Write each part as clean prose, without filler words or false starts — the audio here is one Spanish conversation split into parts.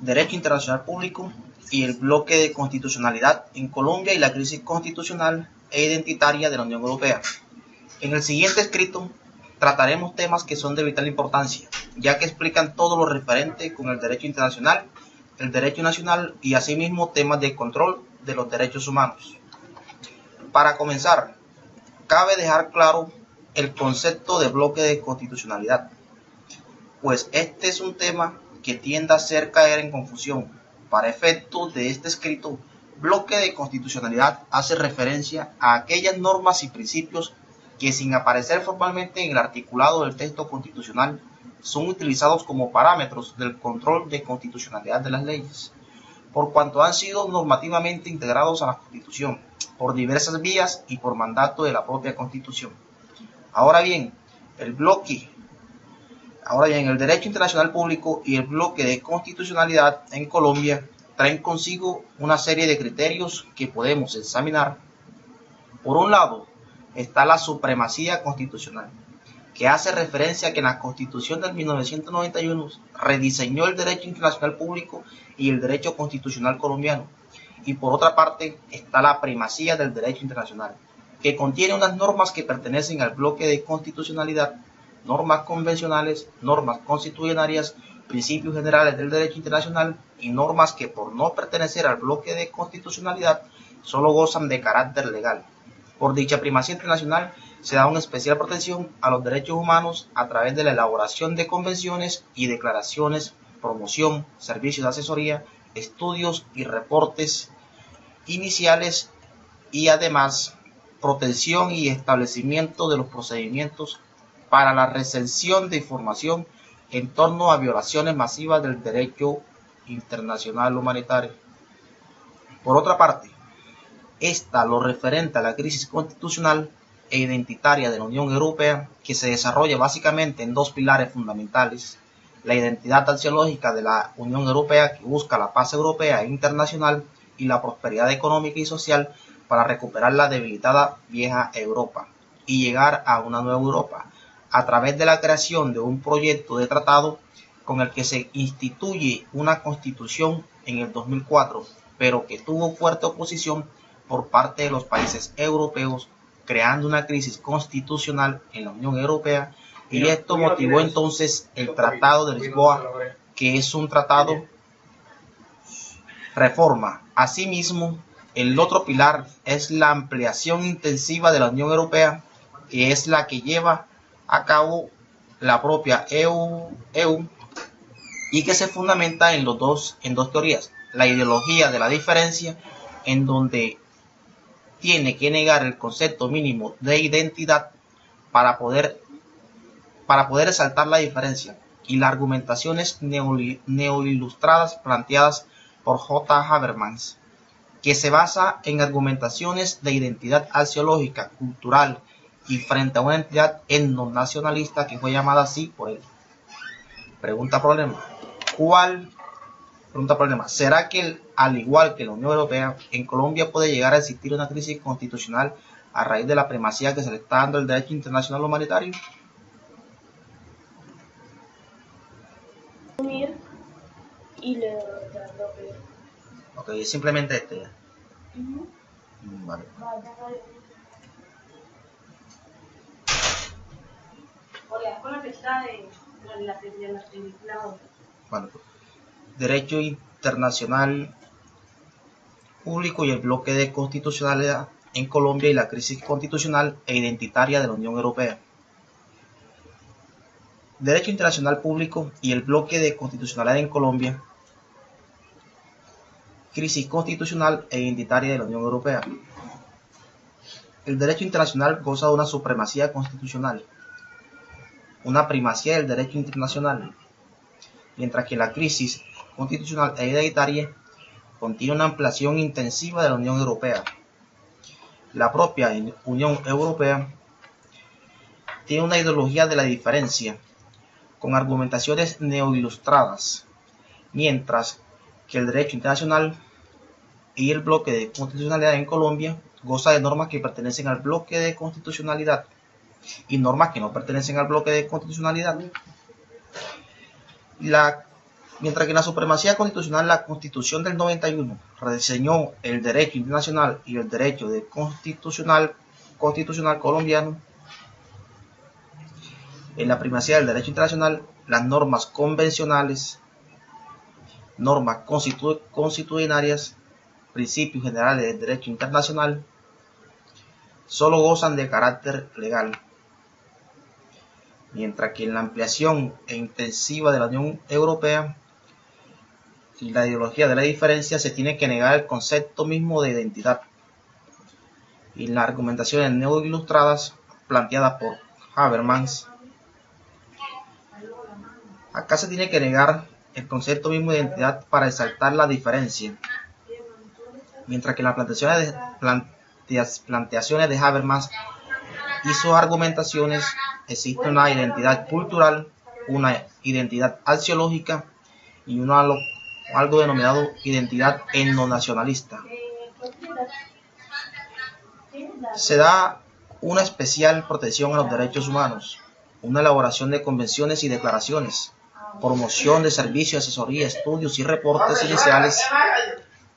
Derecho Internacional Público y el bloque de constitucionalidad en Colombia y la crisis constitucional e identitaria de la Unión Europea. En el siguiente escrito trataremos temas que son de vital importancia, ya que explican todo lo referente con el derecho internacional, el derecho nacional y asimismo temas de control de los derechos humanos. Para comenzar, cabe dejar claro el concepto de bloque de constitucionalidad, pues este es un tema que tiende a hacer caer en confusión. Para efectos de este escrito, bloque de constitucionalidad hace referencia a aquellas normas y principios que, sin aparecer formalmente en el articulado del texto constitucional, son utilizados como parámetros del control de constitucionalidad de las leyes, por cuanto han sido normativamente integrados a la Constitución, por diversas vías y por mandato de la propia Constitución. Ahora bien, el derecho internacional público y el bloque de constitucionalidad en Colombia traen consigo una serie de criterios que podemos examinar. Por un lado, está la supremacía constitucional, que hace referencia a que la Constitución del 1991 rediseñó el derecho internacional público y el derecho constitucional colombiano. Y por otra parte, está la primacía del derecho internacional, que contiene unas normas que pertenecen al bloque de constitucionalidad, normas convencionales, normas constitucionarias, principios generales del derecho internacional y normas que, por no pertenecer al bloque de constitucionalidad, solo gozan de carácter legal. Por dicha primacía internacional se da una especial protección a los derechos humanos a través de la elaboración de convenciones y declaraciones, promoción, servicios de asesoría, estudios y reportes iniciales y además protección y establecimiento de los procedimientos para la recepción de información en torno a violaciones masivas del derecho internacional humanitario. Por otra parte, lo referente a la crisis constitucional e identitaria de la Unión Europea, que se desarrolla básicamente en dos pilares fundamentales: la identidad axiológica de la Unión Europea, que busca la paz europea e internacional, y la prosperidad económica y social para recuperar la debilitada vieja Europa y llegar a una nueva Europa, a través de la creación de un proyecto de tratado con el que se instituye una constitución en el 2004, pero que tuvo fuerte oposición por parte de los países europeos, creando una crisis constitucional en la Unión Europea, y esto motivó entonces el Tratado de Lisboa, que es un tratado reforma. Asimismo, el otro pilar es la ampliación intensiva de la Unión Europea, que es la que lleva a cabo la propia EU y que se fundamenta en dos teorías: la ideología de la diferencia, en donde tiene que negar el concepto mínimo de identidad para poder resaltar la diferencia, y las argumentaciones neoilustradas planteadas por J. Habermas, que se basa en argumentaciones de identidad axiológica, cultural y frente a una entidad etnonacionalista que fue llamada así por él. Pregunta problema. ¿Será que, al igual que la Unión Europea, en Colombia puede llegar a existir una crisis constitucional a raíz de la primacía que se le está dando al derecho internacional humanitario? Y le da bloque. Ok, es simplemente este. Vale. Con la fecha de la Bueno, derecho internacional público y el bloque de constitucionalidad en Colombia y la crisis constitucional e identitaria de la Unión Europea. Derecho internacional público y el bloque de constitucionalidad en Colombia, crisis constitucional e identitaria de la Unión Europea. El derecho internacional goza de una supremacía constitucional, una primacía del derecho internacional, mientras que la crisis constitucional e identitaria contiene una ampliación intensiva de la Unión Europea. La propia Unión Europea tiene una ideología de la diferencia, con argumentaciones neoilustradas, mientras que el derecho internacional y el bloque de constitucionalidad en Colombia goza de normas que pertenecen al bloque de constitucionalidad y normas que no pertenecen al bloque de constitucionalidad. La Mientras que en la supremacía constitucional, la Constitución del 91 rediseñó el derecho internacional y el derecho constitucional colombiano. En la primacía del derecho internacional, las normas convencionales, normas constitucionarias, principios generales del derecho internacional, solo gozan de carácter legal, mientras que en la ampliación e intensiva de la Unión Europea y la ideología de la diferencia se tiene que negar el concepto mismo de identidad. Y las argumentaciones neoilustradas planteadas por Habermas, acá se tiene que negar el concepto mismo de identidad para exaltar la diferencia, mientras que en las planteaciones de Habermas y sus argumentaciones existe una identidad cultural, una identidad axiológica y algo denominado identidad etnonacionalista. Se da una especial protección a los derechos humanos, una elaboración de convenciones y declaraciones, promoción de servicios, asesoría, estudios y reportes iniciales,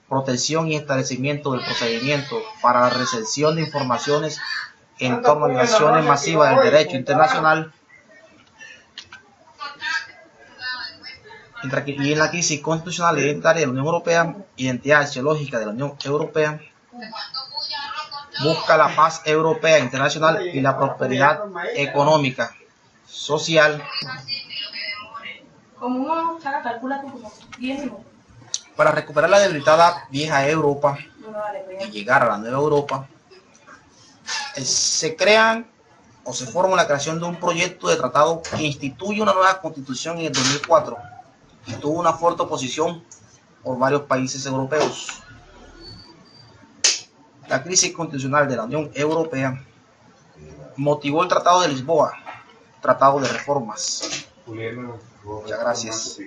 protección y establecimiento del procedimiento para la recepción de informaciones en torno a violaciones masivas del derecho internacional. Y en la crisis constitucional identitaria de la Unión Europea, identidad axiológica de la Unión Europea, busca la paz europea internacional y la prosperidad económica, social, para recuperar la debilitada vieja Europa y llegar a la nueva Europa. Se crean o se forma la creación de un proyecto de tratado que instituye una nueva constitución en el 2004 y tuvo una fuerte oposición por varios países europeos. La crisis constitucional de la Unión Europea motivó el Tratado de Lisboa, tratado de reformas. Muchas gracias.